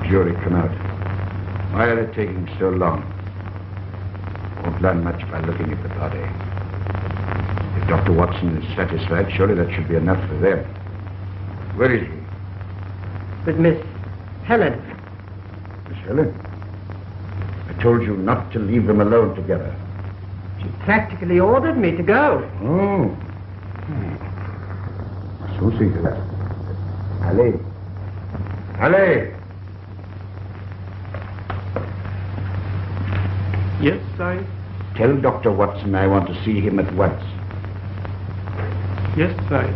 jury come out? Why are they taking so long? Won't learn much by looking at the body. If Dr. Watson is satisfied, surely that should be enough for them. Where is he? With Miss Helen. Miss Helen? I told you not to leave them alone together. She practically ordered me to go. Oh. So see to that. Ali. Ali! Yes, I... Tell Dr. Watson I want to see him at once. Yes, I...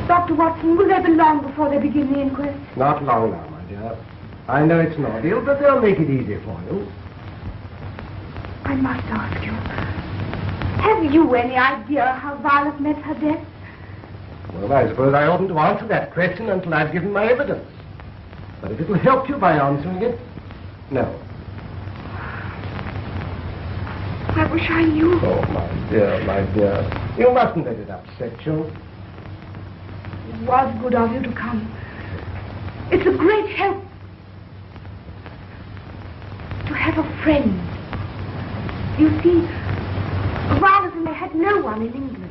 Dr. Watson, will they be long before they begin the inquest? Not long now, my dear. I know it's an ordeal, but they'll make it easy for you. I must ask you, have you any idea how Violet met her death? Well, I suppose I oughtn't to answer that question until I've given my evidence. But if it'll help you by answering it, no. I wish I knew. Oh, my dear, my dear. You mustn't let it upset you. It was good of you to come. It's a great help to have a friend. You see, Violet and I had no one in England.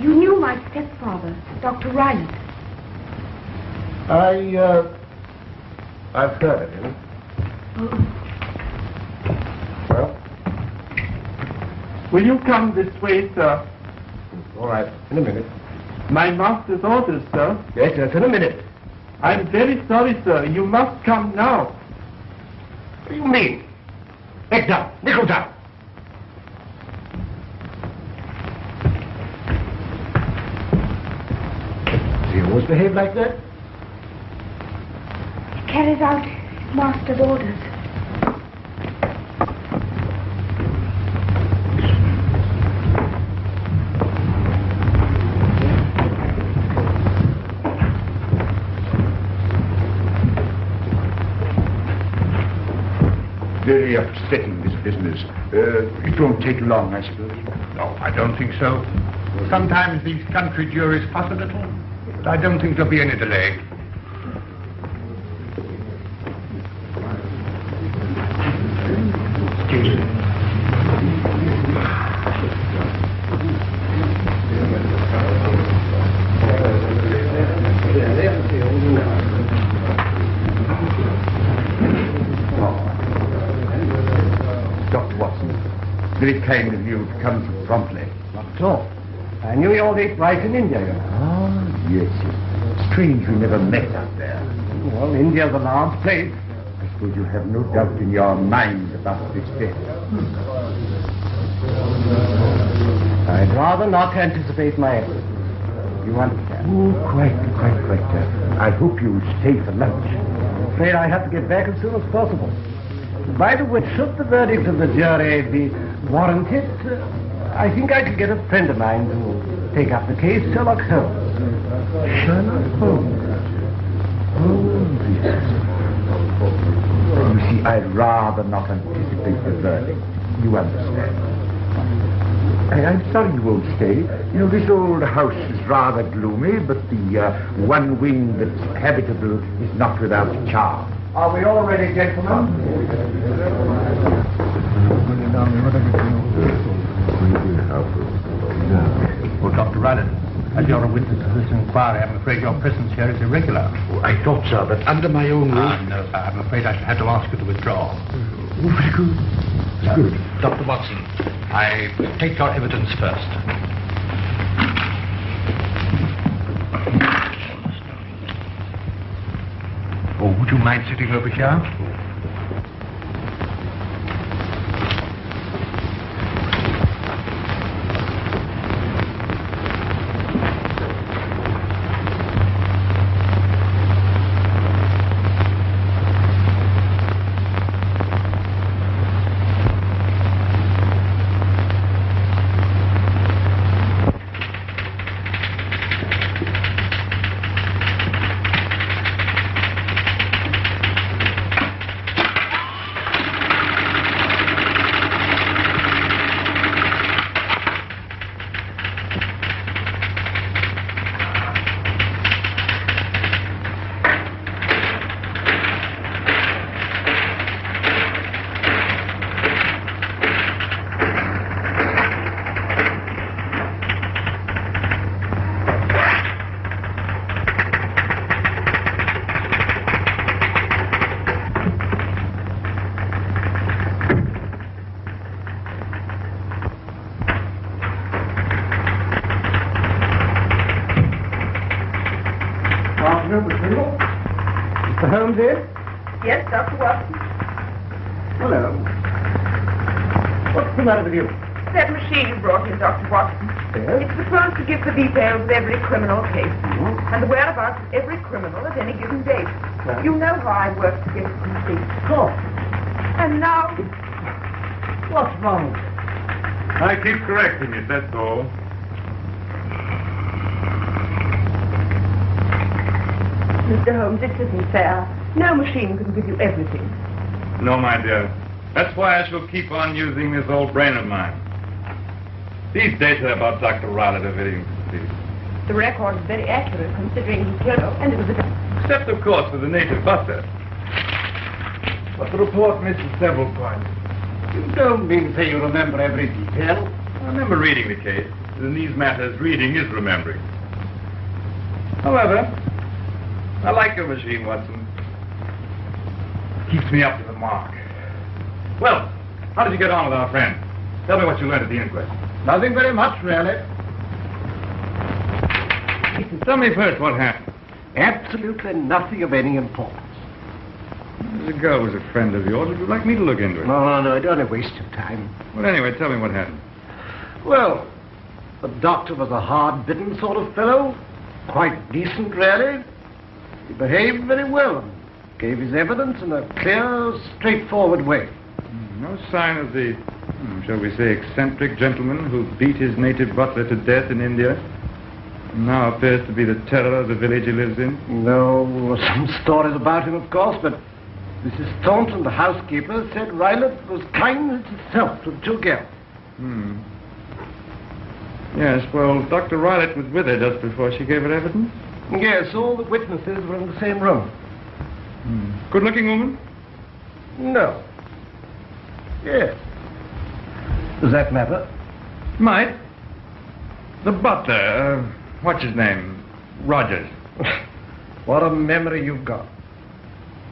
You knew my stepfather, Dr. Riley. I've heard of him. Oh. Well? Will you come this way, sir? All right, in a minute. My master's orders, sir. Yes, yes, in a minute. I'm very sorry, sir. You must come now. What do you mean? Head down, nickel down. Do you always behave like that? He carries out his master's orders. Very upsetting, this business. It won't take long, I suppose. No, I don't think so. Sometimes these country juries fuss a little, but I don't think there'll be any delay. Dr. Watson, very kind of you to come so promptly. Not at all. I knew you all ate right in India, you know. Ah, yes, yes. Strange we never met out there. Well, India's a large place. I suppose you have no doubt in your mind about this death. I'd rather not anticipate my evidence. You understand? Oh, quite. I hope you'll stay for lunch. I'm afraid I have to get back as soon as possible. By the way, should the verdict of the jury be warranted, I think I could get a friend of mine to take up the case, Sherlock Holmes. Sherlock Holmes? Oh, yes. You see, I'd rather not anticipate the verdict. You understand. I'm sorry you won't stay. You know, this old house is rather gloomy, but the one wing that's habitable is not without charm. Are we all ready, gentlemen? Well, Dr. Ryland, as you're a witness to this inquiry, I'm afraid your presence here is irregular. Oh, I thought so, but under my own roof. No, sir, I'm afraid I shall have to ask you to withdraw. Oh, very good. Good. Dr. Watson, I take your evidence first. Oh, would you mind sitting over here? Dr. Watson. Hello. What's the matter with you? That machine you brought in, Dr. Watson. Yes? It's supposed to give the details of every criminal case and the whereabouts of every criminal at any given date. Yes. You know how I work to get it complete. Oh, And now, what's wrong? I keep correcting it, that's all. Mr. Holmes, this isn't fair. No machine can give you everything. No, my dear. That's why I shall keep on using this old brain of mine. These data about Dr. Rowlett are very incomplete. The record is very accurate considering he killed her, and it was a... Except, of course, for the native butler. But the report misses several points. You don't mean to say you remember every detail? I remember reading the case. In these matters, reading is remembering. However, I like your machine, Watson. Keeps me up to the mark. Well, how did you get on with our friend? Tell me what you learned at the inquest. Nothing very much, really. Tell me first what happened. Absolutely nothing of any importance. The girl was a friend of yours. Would you like me to look into it? No, don't waste your time. Well, anyway, tell me what happened. Well, the doctor was a hard-bitten sort of fellow. Quite decent, really. He behaved very well and gave his evidence in a clear, straightforward way. No sign of the, shall we say, eccentric gentleman who beat his native butler to death in India and now appears to be the terror of the village he lives in? No, some stories about him, of course, but Mrs. Thornton, the housekeeper, said Rylett was kindness itself to the two girls. Yes, well, Dr. Rylett was with her just before she gave her evidence. Yes, all the witnesses were in the same room. Good-looking woman? No. Yes. Does that matter? Might. The butler, what's his name? Rogers. What a memory you've got.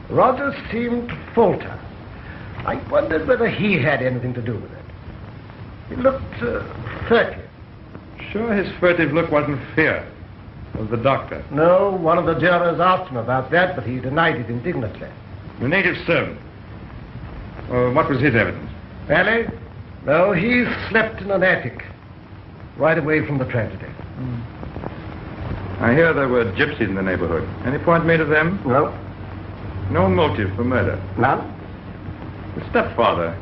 Rogers seemed to falter. I wondered whether he had anything to do with it. He looked furtive. Sure his furtive look wasn't fear. It was the doctor. No, one of the jurors asked him about that, but he denied it indignantly. The native servant. What was his evidence? Really? No, he slept in an attic, right away from the tragedy. I hear there were gypsies in the neighborhood. Any point made of them? No. No motive for murder. None? The stepfather.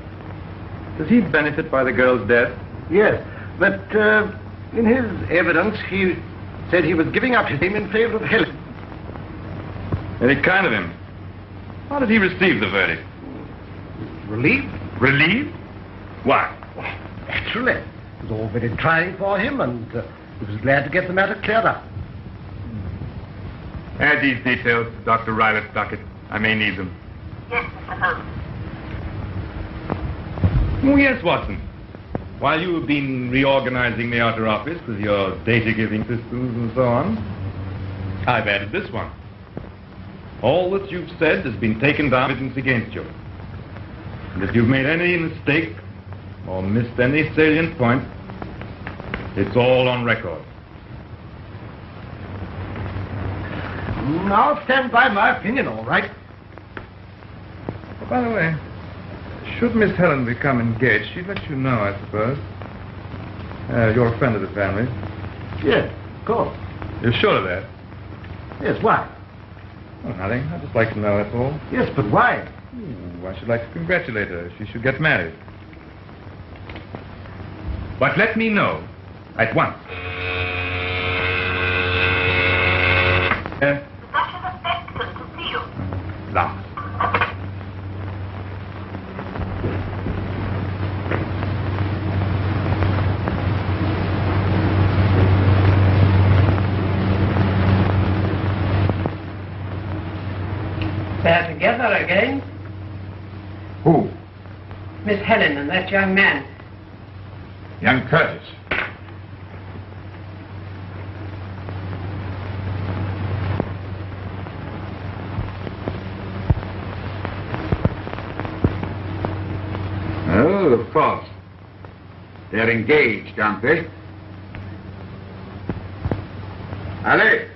Does he benefit by the girl's death? Yes, but in his evidence, he said he was giving up his name in favor of Helen. Very kind of him. How did he receive the verdict? Relieved? Relieved? Why? Naturally. It was all very trying for him, and he was glad to get the matter cleared up. Add these details to Dr. Rylett's docket. I may need them. Yes, Mr. Holmes. Oh, yes, Watson. While you have been reorganizing the outer office with your data-giving systems and so on, I've added this one. All that you've said has been taken down evidence against you. And if you've made any mistake or missed any salient point, it's all on record. I'll stand by my opinion, all right. Oh, by the way, should Miss Helen become engaged, she'd let you know, I suppose. You're a friend of the family. Yes, of course. You're sure of that? Yes, why? Well, nothing. I'd just like to know, that's all. Yes, but why? I should like to congratulate her. She should get married. But let me know at once. Dr. Beckton to see you. Now. They're together again. Who? Miss Helen and that young man. Young Curtis. Oh, of course. They're engaged, aren't they? Ali!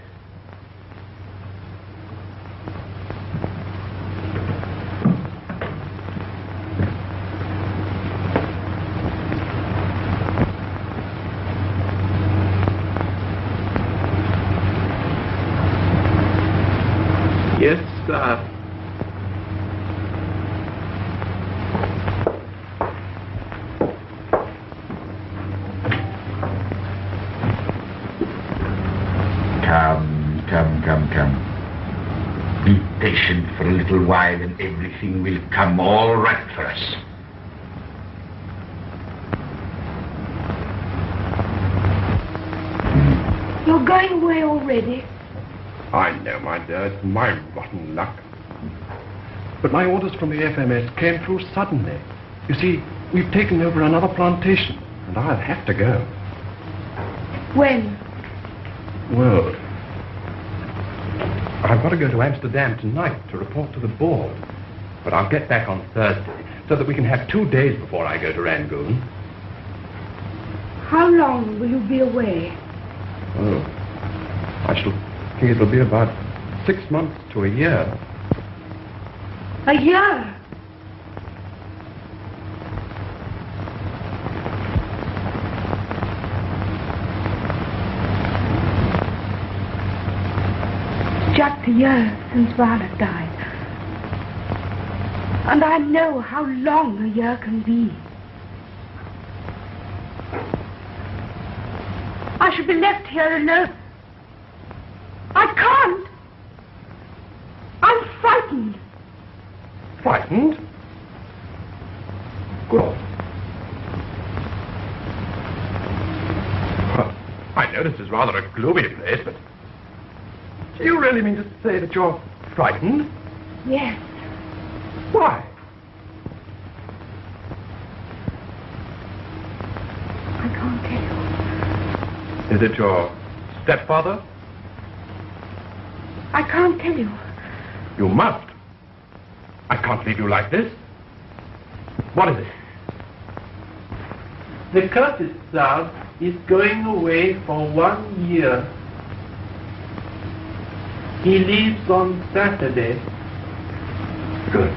while and everything will come all right for us. You're going away already? I know, my dear. It's my rotten luck. But my orders from the FMS came through suddenly. You see, we've taken over another plantation, and I'll have to go. When? Well, I've got to go to Amsterdam tonight to report to the board. But I'll get back on Thursday, so that we can have 2 days before I go to Rangoon. How long will you be away? Oh, I shall think it'll be about 6 months to a year. A year? Just a year since Violet died. And I know how long a year can be. I should be left here alone. I can't. I'm frightened. Frightened? Good. Well, I know this is rather a gloomy place, but do you really mean to say that you're frightened? Yes. Why? I can't tell you. Is it your stepfather? I can't tell you. You must. I can't leave you like this. What is it? The Curtis South is going away for 1 year. He leaves on Saturday. Good.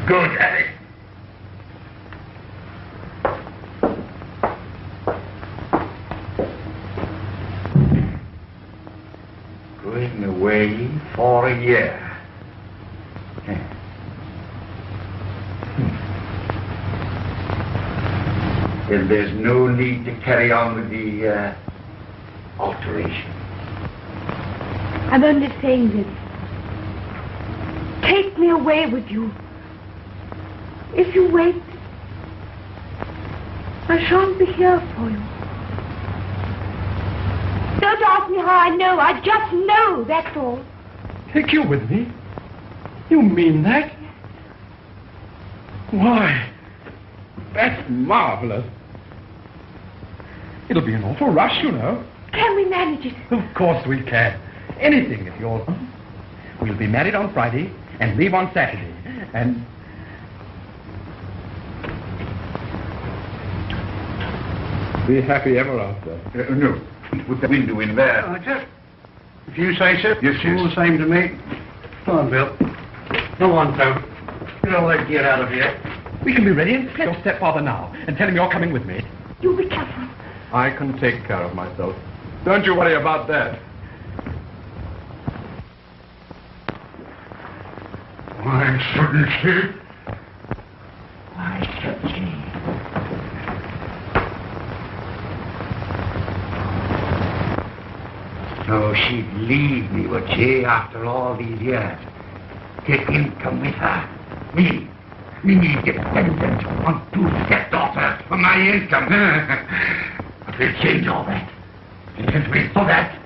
Good, Harry. Going away for a year. Then there's no need to carry on with the alteration. I'm only saying this. Take me away with you. If you wait, I shan't be here for you. Don't ask me how I know. I just know, that's all. Take you with me? You mean that? Why, that's marvelous. It'll be an awful rush, you know. Can we manage it? Of course we can. Anything if you're... We'll be married on Friday and leave on Saturday. And... be happy ever after. No, put the window in there. Just, if you say so. Yes, yes. All the same to me. Come on, Bill. Come on, Tom. Let's get out of here. We can be ready and get your stepfather now and tell him you're coming with me. You be careful. I can take care of myself. Don't you worry about that. Why shouldn't she? Why should she? So she'd leave me, would she, after all these years? Take income with her. Me dependent on 2 stepdaughters for my income. But we'll change all that. Can't wait for that.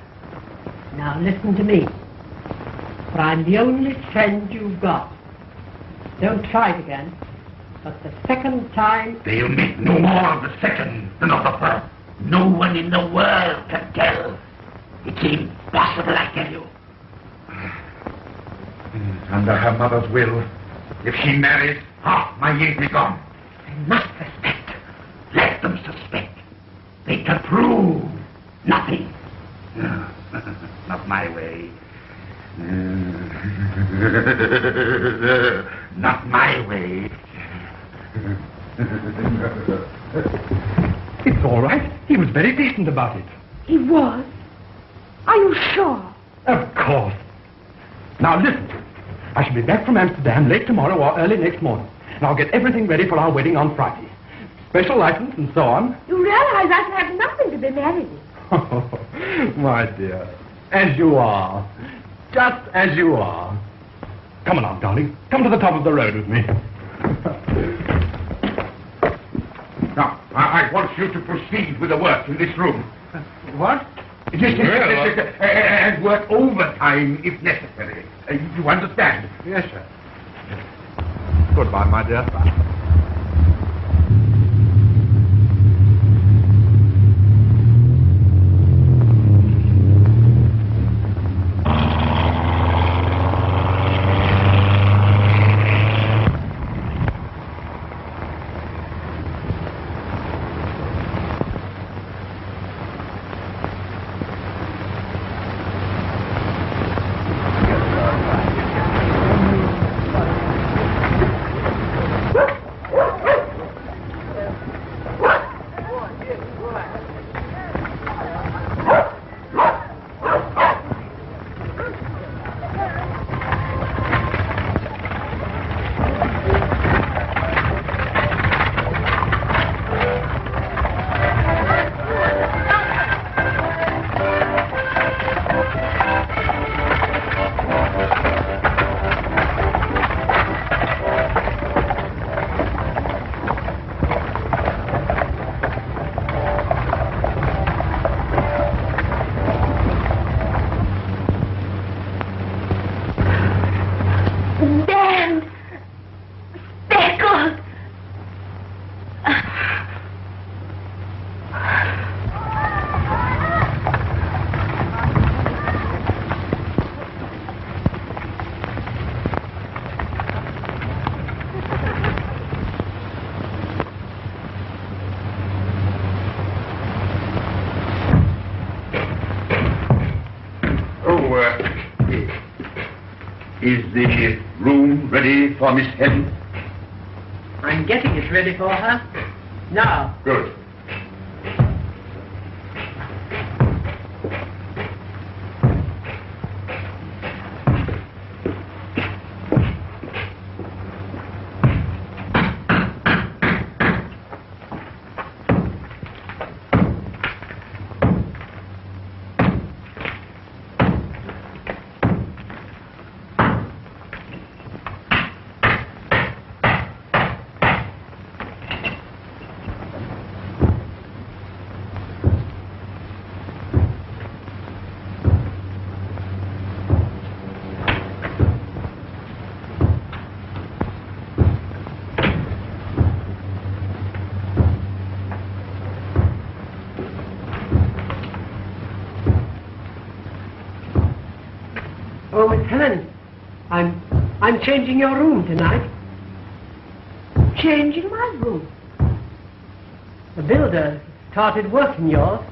Now listen to me. For I'm the only friend you've got. Don't try it again. But the second time... They'll make no more of the second than of the first. No one in the world can tell. It's impossible, I tell you. Under her mother's will, if she marries, half my years be gone. They must suspect. Let them suspect. They can prove nothing. No, not my way. Not my way. It's all right. He was very decent about it. He was? Are you sure? Of course. Now listen. I shall be back from Amsterdam late tomorrow or early next morning. And I'll get everything ready for our wedding on Friday. Special license and so on. You realize I shall have nothing to be married in. Oh, my dear. As you are. Just as you are. Come along, darling. Come to the top of the road with me. Now, I want you to proceed with the work in this room. What? And work overtime if necessary. You understand? Yes, sir. Goodbye, my dear. Is the room ready for Miss Helen? I'm getting it ready for her. Now. Good. Oh, Miss Helen, I'm changing your room tonight. Changing my room? The builder started work in yours.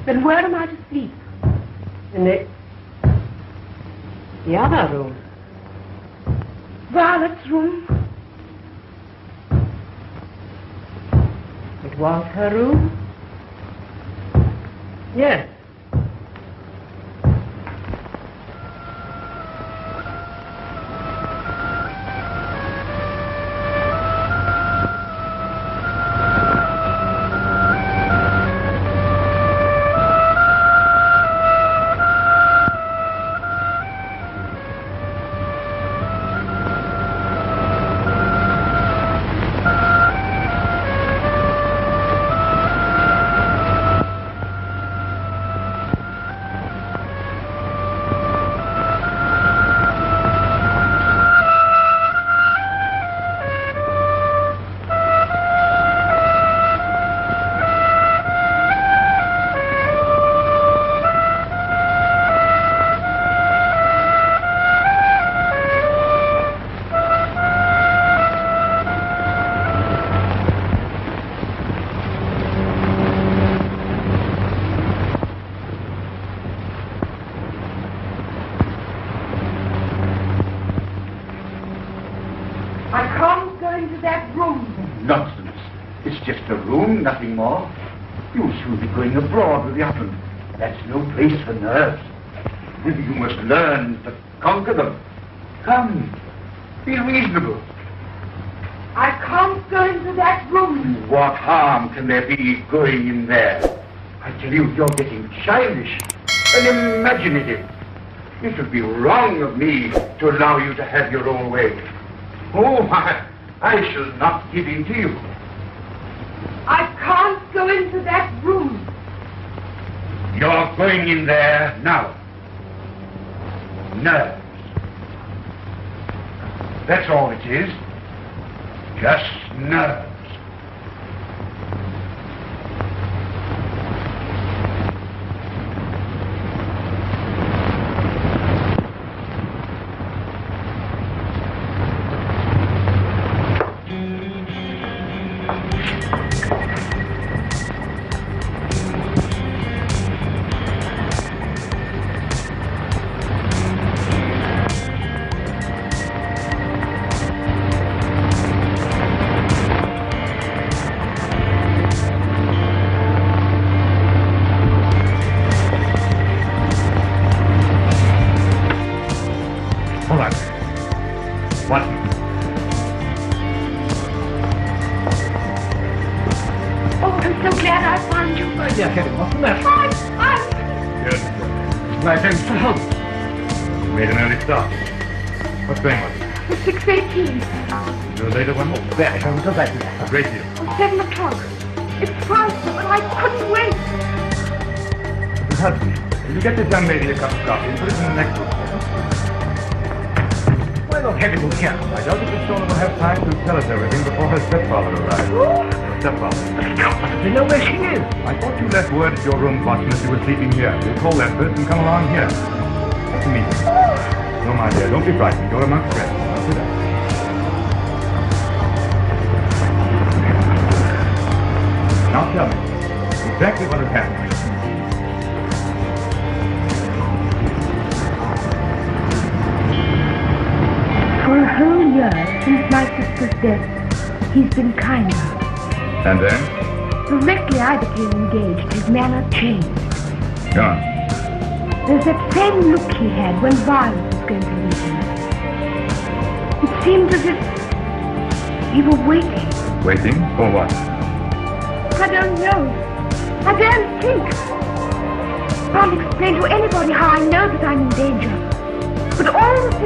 Then where am I to sleep? In the other room. Violet's room? It was her room? Yes. Nonsense. It's just a room, nothing more. You'll soon be going abroad with the upland. That's no place for nerves. You must learn to conquer them. Come, be reasonable. I can't go into that room. What harm can there be going in there? I tell you, you're getting childish. and imaginative. It would be wrong of me to allow you to have your own way. Oh, I shall not give in to you. I can't go into that room. You're going in there now. Nerves. That's all it is. Just nerves. Great deal. 7 o'clock. It's faster, but I couldn't wait. Mrs. Hudson, will you get this young lady a cup of coffee and put it in the next room? Why not have him here? I doubt if Miss Shawna will have time to tell us everything before her stepfather arrives. Her stepfather? Do you know where she is? I thought you left word at your room, Watson, as you were sleeping here. We'll call that first and come along here. Nice to meet you. No, my dear, don't be frightened. You're amongst friends. Now sit down. Now tell me, exactly what has happened. For a whole year since my sister's death, he's been kinder. And then? Directly I became engaged, his manner changed. Go on. There's that same look he had when Violet was going to leave him. It seemed as if he were waiting. Waiting for what? I don't know. I don't think. Can't explain to anybody how I know that I'm in danger. But all the things